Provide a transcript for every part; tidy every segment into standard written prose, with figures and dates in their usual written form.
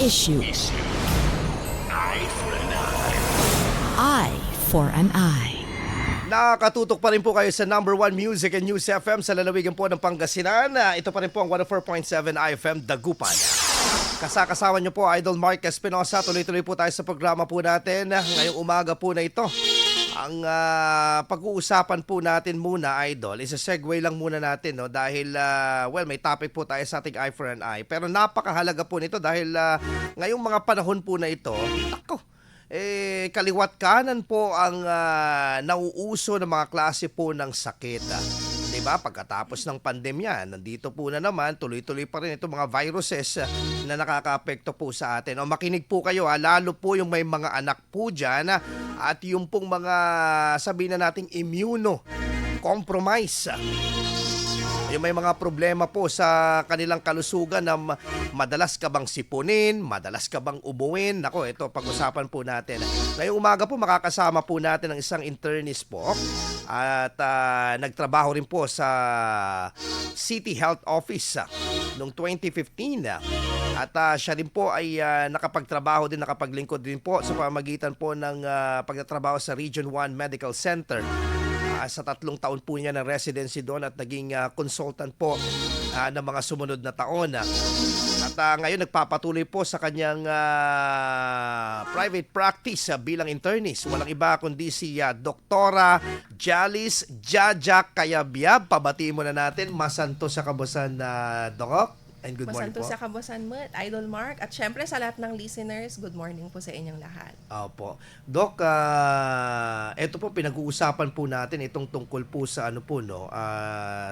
Issue. Eye for an eye. Eye for an eye. Nakatutok pa rin po kayo sa number 1 Music and News FM sa lalawigan po ng Pangasinan. Ito pa rin po ang 104.7 IFM Dagupan. Kasama niyo po Idol Mark Espinosa. Tuloy-tuloy po tayo sa programa po natin. Ngayong umaga po na ito. Ang pag-uusapan po natin muna, Idol, isa-segue lang muna natin, no? Dahil, may topic po tayo sa ating Eye for an Eye. Pero napakahalaga po nito dahil ngayong mga panahon po na ito, kaliwat kanan po ang nauuso ng mga klase po ng sakit. Diba? Pagkatapos ng pandemya, nandito po na naman, tuloy-tuloy pa rin itong mga viruses na nakaka-apekto po sa atin. O makinig po kayo, lalo po yung may mga anak po dyan at yung pong mga sabihin na nating immuno-compromise. Yung may mga problema po sa kanilang kalusugan na madalas ka bang sipunin, madalas ka bang umuwin. Nako, ito pag-usapan po natin. Ngayong umaga po makakasama po natin ang isang internist po at nagtrabaho rin po sa City Health Office noong 2015. At siya rin po ay nakapagtrabaho din, nakapaglingkod din po sa pamamagitan po ng pagtatrabaho sa Region 1 Medical Center. Sa 3 taon po niya ng residency doon at naging consultant po ng mga sumunod na taon. At ngayon nagpapatuloy po sa kanyang private practice bilang internist. Walang iba kundi si Doktora Jalice Jajak Kayabyab. Pabatiin muna natin, masanto sa kabusan na Doc. And good morning po. Masanto sa kabusan mo, Idol Mark. At syempre sa lahat ng listeners, good morning po sa inyong lahat. Opo. Doc, ito po pinag-uusapan po natin itong tungkol po sa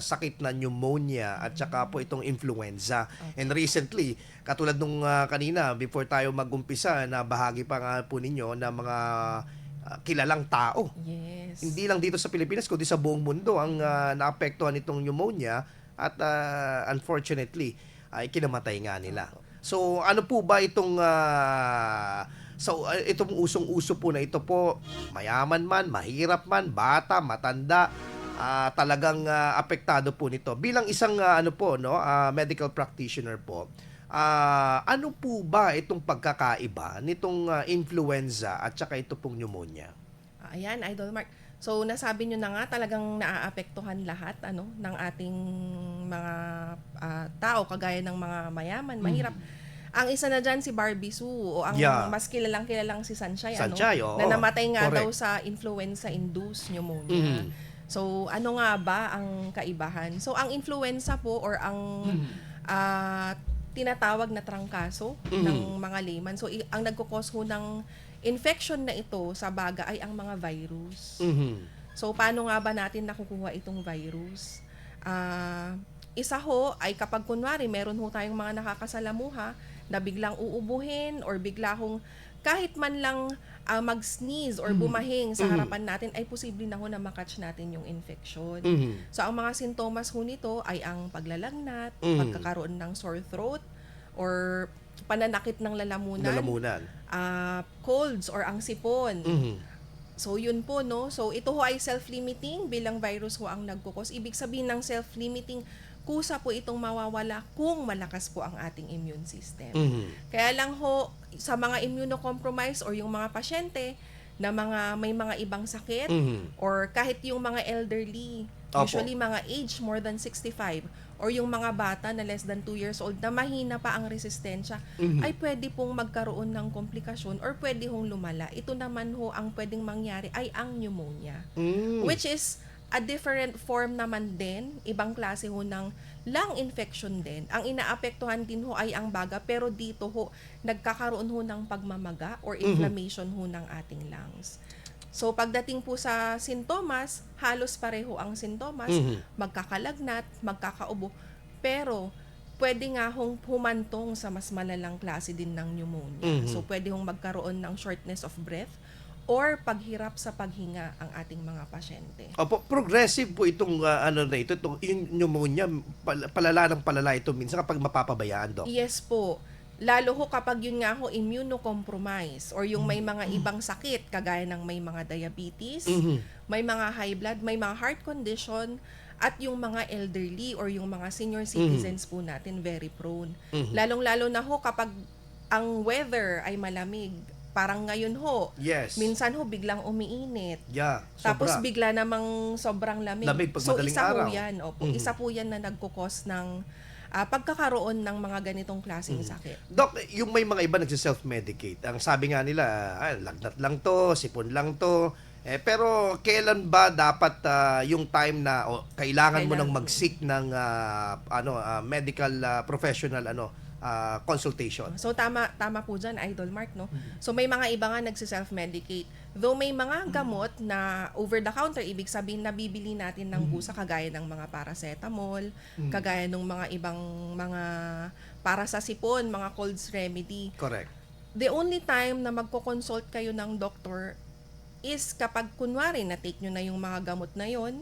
sakit na pneumonia at saka po itong influenza. Okay. And recently, katulad nung kanina, before tayo mag-umpisa, na bahagi pa nga po ninyo na mga kilalang tao. Yes. Hindi lang dito sa Pilipinas, kundi sa buong mundo ang naapektuhan nitong pneumonia at unfortunately, ay kinamatay nga nila. So ano po ba itong itong usong-uso po na ito po, mayaman man, mahirap man, bata, matanda, talagang apektado po nito. Bilang isang medical practitioner po, ano po ba itong pagkakaiba nitong influenza at saka ito pong pneumonia? Ayan, Idol Mark. So nasabi nyo na nga, talagang naaapektuhan lahat ng ating mga tao, kagaya ng mga mayaman, mahirap. Ang isa na dyan si Barbie Sue o ang mas kilalang si Sanchay, na namatay nga daw sa influenza-induced pneumonia. So ano nga ba ang kaibahan? So ang influenza po or ang tinatawag na trangkaso ng mga layman. So ang nagkukos ho ng infection na ito sa baga ay ang mga virus. So paano nga ba natin nakukuha itong virus? Isa ho ay kapag kunwari meron ho tayong mga nakakasalamuha na biglang uubuhin or bigla hong kahit man lang mag-sneeze or bumahing sa harapan natin, ay posible na ho na makatch natin yung infection. So ang mga sintomas ho nito ay ang paglalagnat, pagkakaroon ng sore throat, or pananakit ng lalamunan. Colds or ang sipon. So yun po, no? So ito ho ay self-limiting, bilang virus ho ang nagkukos. Ibig sabihin ng self-limiting, kusa po itong mawawala kung malakas po ang ating immune system. Kaya lang ho, sa mga immunocompromised or yung mga pasyente na may mga ibang sakit, or kahit yung mga elderly, usually mga age more than 65, or yung mga bata na less than 2 years old na mahina pa ang resistensya, ay pwede pong magkaroon ng komplikasyon or pwede hong lumala. Ito naman ho, ang pwedeng mangyari ay ang pneumonia, which is a different form naman din, ibang klase ho ng lung infection din. Ang inaapektuhan din ho ay ang baga, pero dito ho, nagkakaroon ho ng pagmamaga or inflammation ho ng ating lungs. So pagdating po sa sintomas, halos pareho ang sintomas, magkakalagnat, magkakaubo, pero pwede nga hong humantong sa mas malalang klase din ng pneumonia. So pwede hong magkaroon ng shortness of breath or paghirap sa paghinga ang ating mga pasyente. Opo, progressive po itong itong pneumonia, palala ng palala ito minsan kapag mapapabayaan, Doc. Yes po. Lalo ho kapag yun nga ho immunocompromised or yung may mga ibang sakit kagaya ng may mga diabetes, may mga high blood, may mga heart condition, at yung mga elderly or yung mga senior citizens po natin very prone. Lalong-lalo na ho kapag ang weather ay malamig. Parang ngayon ho, Yes. minsan ho biglang umiinit. Yeah, Tapos sobra. bigla namang sobrang lamig. Lamig pag So madaling isa araw. po yan, opo. Mhm. Isa po yan na nagkukos ng pagkakaroon ng mga ganitong klaseng sakit. Doc, yung may mga iba nagsi-self-medicate. Ang sabi nga nila, lagnat lang to, sipon lang to. Pero kailan ba dapat yung time na kailangan mo nang mag-seek ng medical professional consultation? So tama po dyan, Idol Mark, no? So may mga iba nga nagsi-self-medicate. Though may mga gamot na over the counter, ibig sabihin nabibili natin ng busa kagaya ng mga paracetamol, kagaya ng mga ibang mga para sa sipon, mga colds remedy. Correct. The only time na magko-consult kayo ng doktor is kapag kunwari na-take nyo na yung mga gamot na yon,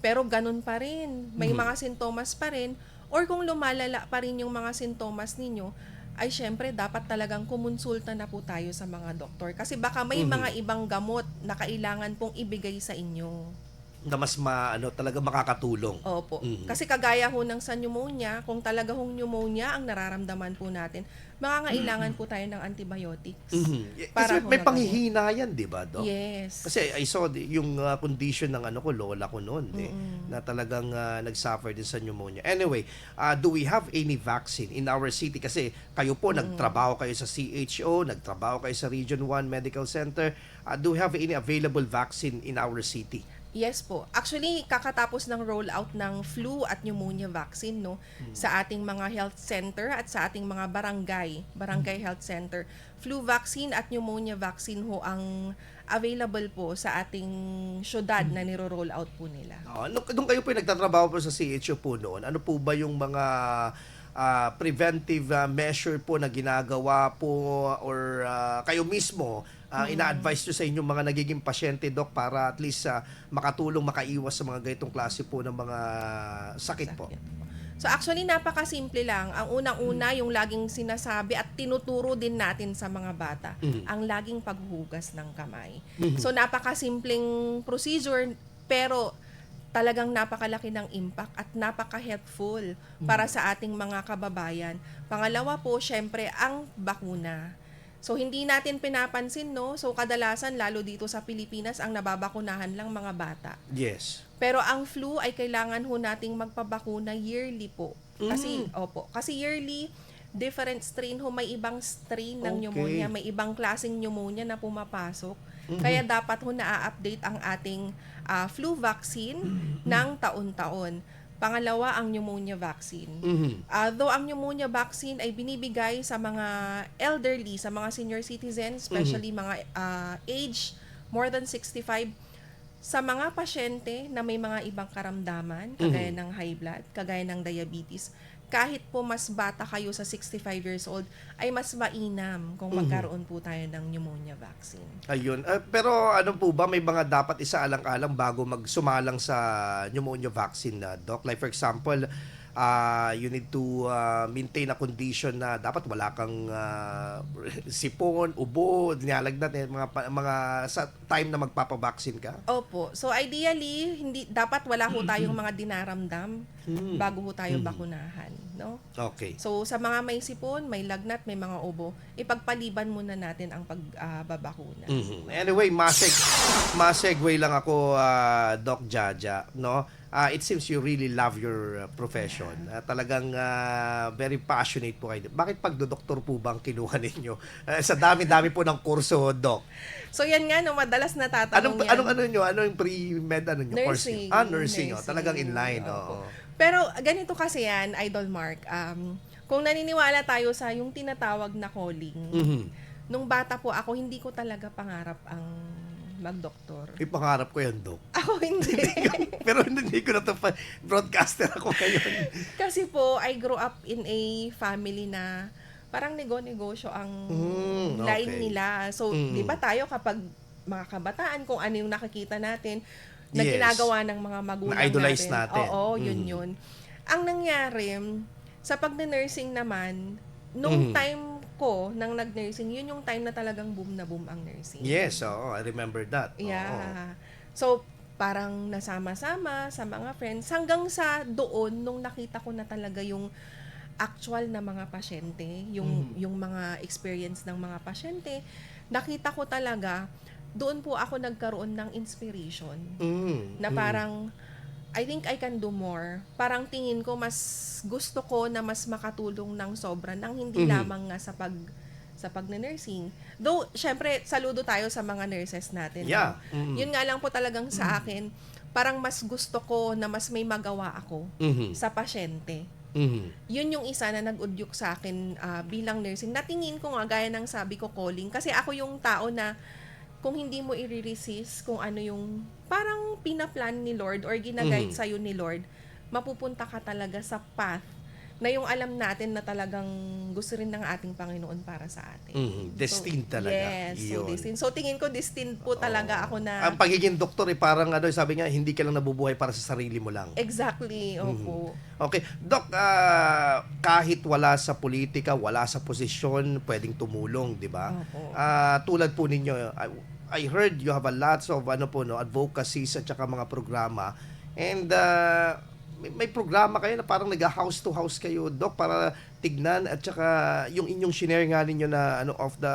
pero ganun pa rin, may mga sintomas pa rin, or kung lumalala pa rin yung mga sintomas ninyo, ay syempre dapat talagang kumonsulta na po tayo sa mga doktor. Kasi baka may mga ibang gamot na kailangan pong ibigay sa inyo. Na mas talaga makakatulong. Opo. Kasi kagaya ho ng sa pneumonia, kung talaga hong pneumonia ang nararamdaman po natin, mangangailangan po tayo ng antibiotics. Kasi may ho panghihina yan, di ba, Doc? Yes. Kasi I saw yung condition ng lola ko noon na talagang nag-suffer din sa pneumonia. Anyway, do we have any vaccine in our city? Kasi kayo po, nagtrabaho kayo sa CHO, nagtrabaho kayo sa Region 1 Medical Center. Do we have any available vaccine in our city? Yes po. Actually, kakatapos ng rollout ng flu at pneumonia vaccine sa ating mga health center at sa ating mga barangay health center. Flu vaccine at pneumonia vaccine ho ang available po sa ating syudad na niro-roll out po nila. Nung kayo po nagtatrabaho po sa CHO po noon, ano po ba yung mga preventive measure po na ginagawa po or kayo mismo ina-advise nyo sa inyong mga nagiging pasyente, Doc, para at least makatulong, makaiwas sa mga ganitong klase po ng mga sakit po? So actually, napakasimple lang. Ang unang-una, yung laging sinasabi at tinuturo din natin sa mga bata, ang laging paghuhugas ng kamay. So napakasimpleng procedure, pero talagang napakalaki ng impact at napaka-helpful para sa ating mga kababayan. Pangalawa po, syempre, ang bakuna. So, hindi natin pinapansin, no? So, kadalasan, lalo dito sa Pilipinas, ang nababakunahan lang mga bata. Yes. Pero ang flu ay kailangan ho nating magpabakuna yearly po. Kasi yearly, different strain ho, may ibang strain ng pneumonia, may ibang klaseng pneumonia na pumapasok. Kaya dapat ho na-update ang ating flu vaccine ng taon-taon. Pangalawa, ang pneumonia vaccine. Though ang pneumonia vaccine ay binibigay sa mga elderly, sa mga senior citizens, especially mga age more than 65, sa mga pasyente na may mga ibang karamdaman, kagaya ng high blood, kagaya ng diabetes, kahit po mas bata kayo sa 65 years old, ay mas mainam kung magkaroon po tayo ng pneumonia vaccine. Ayun. Pero ano po ba, may mga dapat isaalang-alang bago magsumalang sa pneumonia vaccine, Doc? Like for example, you need to maintain a condition na dapat wala kang sipon, ubo, nilalagnat, mga sa time na magpapabaksin ka? Opo. So ideally, hindi dapat wala ho tayong mga dinaramdam bago ho tayo bakunahan, no? Okay. So sa mga may sipon, may lagnat, may mga ubo, ipagpaliban muna natin ang pagbabakuna. Anyway, ma-segue lang ako, Doc Jaja, no? It seems you really love your profession. Talagang very passionate po kayo. Bakit pagdodoktor po bang kinuha ninyo? Sa dami-dami po ng kurso, Doc. So yan nga, no, madalas natatanong yan. Ano yung pre-med, course? Nursing. Nursing. Talagang inline. Opo. Pero ganito kasi yan, Idol Mark, kung naniniwala tayo sa yung tinatawag na calling, nung bata po ako, hindi ko talaga pangarap ang magdoktor. Ipangarap ko yan, Doc. Ako hindi. Pero hindi ko na to broadcaster ako ngayon. Kasi po, I grew up in a family na parang negosyo ang line nila. So, di ba tayo kapag mga kabataan, kung ano yung nakikita natin, na ginagawa ng mga magulang na-idolize natin. Oo, yun. Ang nangyari, sa pag-nursing naman, nung time ko nang nag-nursing, yun yung time na talagang boom na boom ang nursing. Yes, I remember that. Yeah. So, parang nasama-sama sa mga friends hanggang sa doon nung nakita ko na talaga yung actual na mga pasyente, yung mga experience ng mga pasyente, nakita ko talaga, doon po ako nagkaroon ng inspiration na parang I think I can do more. Parang tingin ko mas gusto ko na mas makatulong ng sobra nang hindi lamang nga sa pag-nursing. Though, syempre, saludo tayo sa mga nurses natin. Yeah. No? Yun nga lang po talagang sa akin, parang mas gusto ko na mas may magawa ako sa pasyente. Yun yung isa na nag-udyok sa akin bilang nursing. Natingin ko nga, gaya ng sabi ko, calling. Kasi ako yung tao na kung hindi mo i-resist kung ano yung parang pinaplan ni Lord or ginaguide sa'yo ni Lord, mapupunta ka talaga sa path na yung alam natin na talagang gusto rin ng ating Panginoon para sa atin. Destined talaga. Yes, so Yun. destined. So tingin ko destined po talaga ako na... Ang pagiging doktor parang sabi nga, hindi ka lang nabubuhay para sa sarili mo lang. Exactly, opo. Okay. Doc, kahit wala sa politika, wala sa posisyon, pwedeng tumulong, di ba? Opo. Tulad po ninyo, I heard you have a lots of advocacies at saka mga programa. And may programa kayo na parang nag-house to house kayo, Doc, para tignan at saka yung inyong share nga ninyo na of the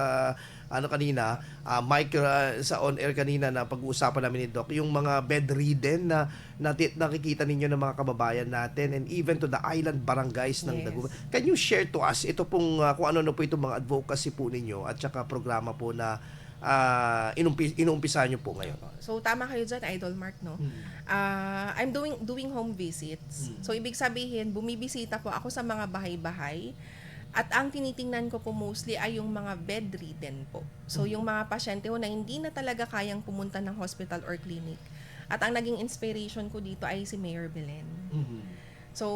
kanina, mic sa on-air kanina na pag-uusapan namin ni Doc, yung mga bedridden na nakikita ninyo ng mga kababayan natin and even to the island barangays ng Yes. Dagupan. Can you share to us ito pong kung ano po itong mga advocacy po ninyo at saka programa po na inuumpisahan nyo po ngayon? So tama kayo dyan, Idol Mark, no? I'm doing home visits. So ibig sabihin, bumibisita po ako sa mga bahay-bahay at ang tinitingnan ko po mostly ay yung mga bedridden po. So yung mga pasyente ho na hindi na talaga kayang pumunta ng hospital or clinic. At ang naging inspiration ko dito ay si Mayor Belen. So,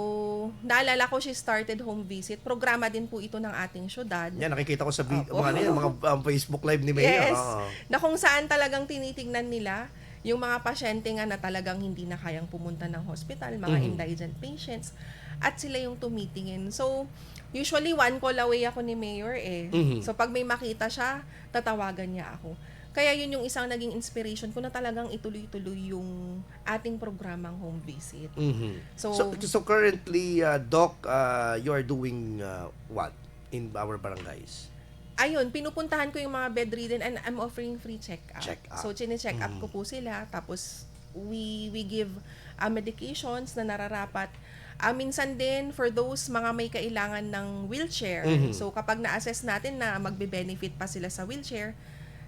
naalala ko, she started home visit. Programa din po ito ng ating syudad. Yan, nakikita ko sa Opo. mga Facebook live ni Mayor. Yes. Na kung saan talagang tinitignan nila yung mga pasyente nga na talagang hindi na kayang pumunta ng hospital, mga indigent patients, at sila yung tumitingin. So, usually one call away ako ni Mayor eh. So, pag may makita siya, tatawagan niya ako. Kaya yun yung isang naging inspiration ko na talagang ituloy-tuloy yung ating programang home visit. So currently, Doc, you are doing what in our barangays? Ayun, pinupuntahan ko yung mga bedridden and I'm offering free check-up. Check-up. So, chine-check up ko po sila. Tapos, we give medications na nararapat. Minsan din, for those mga may kailangan ng wheelchair, so kapag na-assess natin na magbe-benefit pa sila sa wheelchair,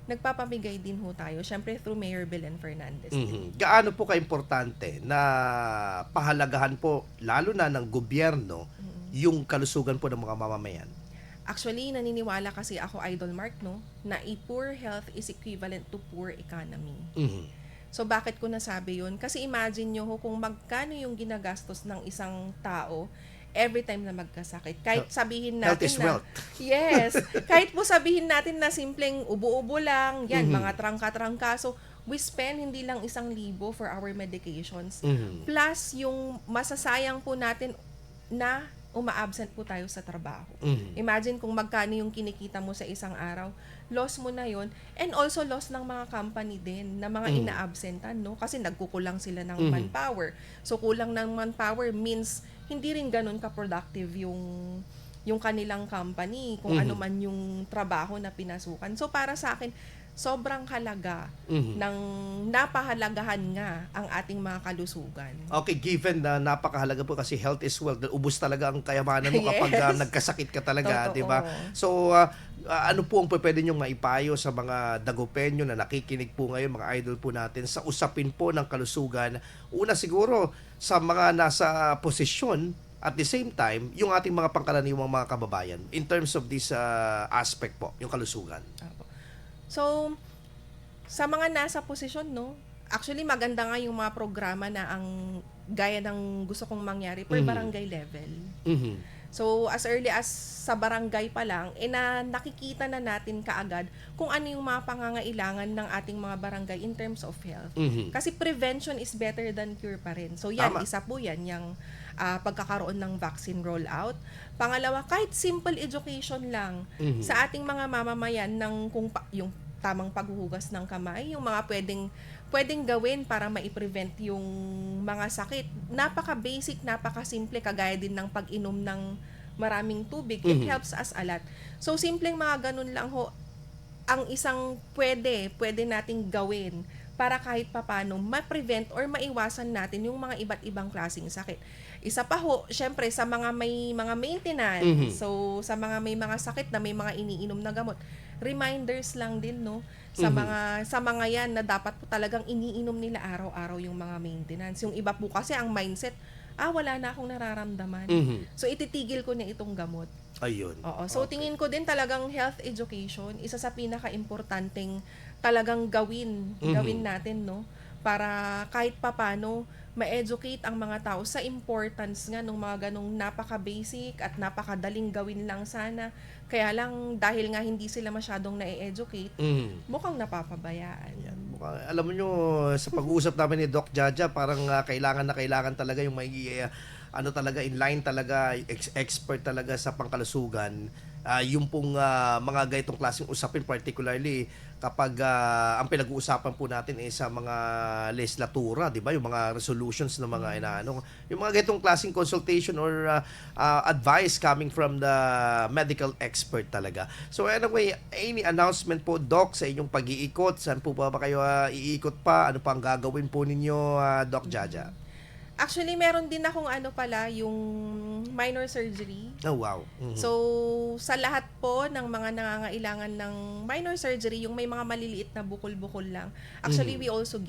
nagpapamigay din ho tayo. Siyempre, through Mayor Belen Fernandez. Gaano po ka-importante na pahalagahan po, lalo na ng gobyerno, yung kalusugan po ng mga mamamayan? Actually, naniniwala kasi ako, Idol Mark, no, na a poor health is equivalent to poor economy. So, bakit ko nasabi yun? Kasi imagine nyo ho, kung magkano yung ginagastos ng isang tao every time na magkasakit. Kahit sabihin natin Health is na... wealth. Yes. Kahit po sabihin natin na simpleng ubo-ubo lang, yan, mga trangka-trangka. So, we spend hindi lang 1,000 for our medications. Plus, yung masasayang po natin na uma-absent po tayo sa trabaho. Imagine kung magkano yung kinikita mo sa isang araw, loss mo na yon, and also loss ng mga company din na mga ina-absentan, no? Kasi nagkukulang sila ng manpower. So, kulang ng manpower means hindi rin ganun ka-productive yung kanilang company, kung ano man yung trabaho na pinasukan. So, para sa akin, sobrang halaga ng napahalagahan nga ang ating mga kalusugan. Okay, given na napakahalaga po kasi health is wealth, ubus talaga ang kayamanan mo kapag Yes. nagkasakit ka talaga, Totoo. di ba? So, ano po ang pwede niyong maipayo sa mga dagupenyo na nakikinig po ngayon, mga idol po natin, sa usapin po ng kalusugan? Una siguro, sa mga nasa posisyon, at the same time, yung ating mga pangkaraniwang mga kababayan, in terms of this aspect po, yung kalusugan. Apo. So, sa mga nasa posisyon, no, actually maganda nga yung mga programa na ang gaya ng gusto kong mangyari per barangay level. So, as early as sa barangay pa lang, nakikita na natin kaagad kung ano yung mga pangangailangan ng ating mga barangay in terms of health. Kasi prevention is better than cure pa rin. So, yan, Tama. isa po yan, yung pagkakaroon ng vaccine rollout. Pangalawa, kahit simple education lang sa ating mga mamamayan ng yung tamang paghuhugas ng kamay, yung mga pwedeng gawin para mai-prevent yung mga sakit. Napaka-basic, napaka-simple, kagaya din ng pag-inom ng maraming tubig, it helps us a lot. So, simpleng mga ganun lang ho, ang isang pwede nating gawin para kahit papano ma-prevent or maiwasan natin yung mga iba't ibang klaseng sakit. Isa pa ho, syempre sa mga may mga maintenance, so sa mga may mga sakit na may mga iniinom na gamot, reminders lang din no sa mga yan na dapat po talagang iniinom nila araw-araw yung mga maintenance. Yung iba po kasi ang mindset, wala na akong nararamdaman. So ititigil ko na itong gamot. Ayun. Oo. So tingin ko din talagang health education, isa sa pinaka-importanteng talagang gawin natin no para kahit papano ma-educate ang mga tao sa importance nga ng mga ganong napaka-basic at napakadaling gawin lang sana. Kaya lang dahil nga hindi sila masyadong na-educate, mukhang napapabayaan. Yan. Alam mo nyo, sa pag-uusap namin ni Doc Jaja, parang kailangan na kailangan talaga yung may ano talaga, inline talaga, expert talaga sa pangkalusugan. Yung pong mga ganitong klaseng usapin, particularly kapag ang pinag-uusapan po natin sa mga legislatura, di ba? Yung mga resolutions ng mga inaano. Yung mga ganitong klaseng consultation or advice coming from the medical expert talaga. So anyway, any announcement po, Doc, sa inyong pag-iikot? Saan po ba kayo iikot pa? Ano pa ang gagawin po ninyo, Doc Jaja? Actually, meron din akong yung minor surgery. Oh, wow. So, sa lahat po ng mga nangangailangan ng minor surgery, yung may mga maliliit na bukol-bukol lang. Actually, I also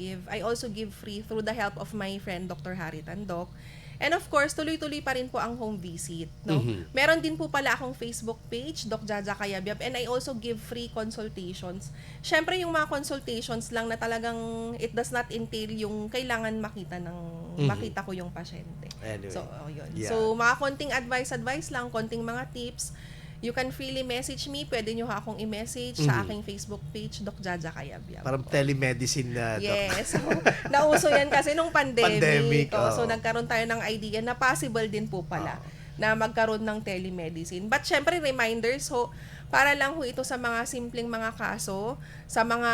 give free through the help of my friend Dr. Harry Tandok. And of course, tuloy-tuloy pa rin po ang home visit. No? Meron din po pala akong Facebook page, Doc Jaja Kayabyab, and I also give free consultations. Syempre, yung mga consultations lang na talagang it does not entail yung kailangan makita ko yung pasyente. Anyway. So, yun. Yeah. So, mga konting advice lang, konting mga tips. You can freely message me. Pwede nyo akong i-message sa aking Facebook page, Doc Jaja Kayabyab. Parang telemedicine na, Doc. Yes. So, nauso yan kasi nung pandemic. Pandemic, So, nagkaroon tayo ng idea na possible din po pala na magkaroon ng telemedicine. But syempre, reminders para lang ito sa mga simpleng mga kaso, sa mga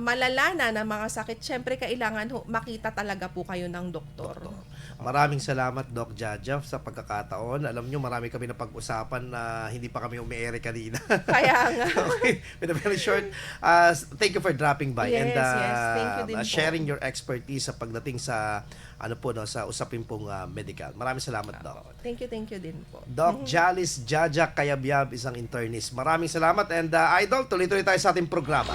malalana na mga sakit, syempre kailangan makita talaga po kayo ng doktor. Maraming salamat, Doc Jaja, sa pagkakataon. Alam nyo, marami kami na pag-usapan na hindi pa kami umi-ere kanina. Kaya nga. Okay, with a very short, thank you for dropping by Yes, and yes. Thank you din po. sharing your expertise sa pagdating sa sa usapin pong medical. Maraming salamat, Doc. Thank you din po. Doc Jalice Jaja Kayabyab, isang internist. Maraming salamat and Idol, tuloy-tuloy tayo sa ating programa.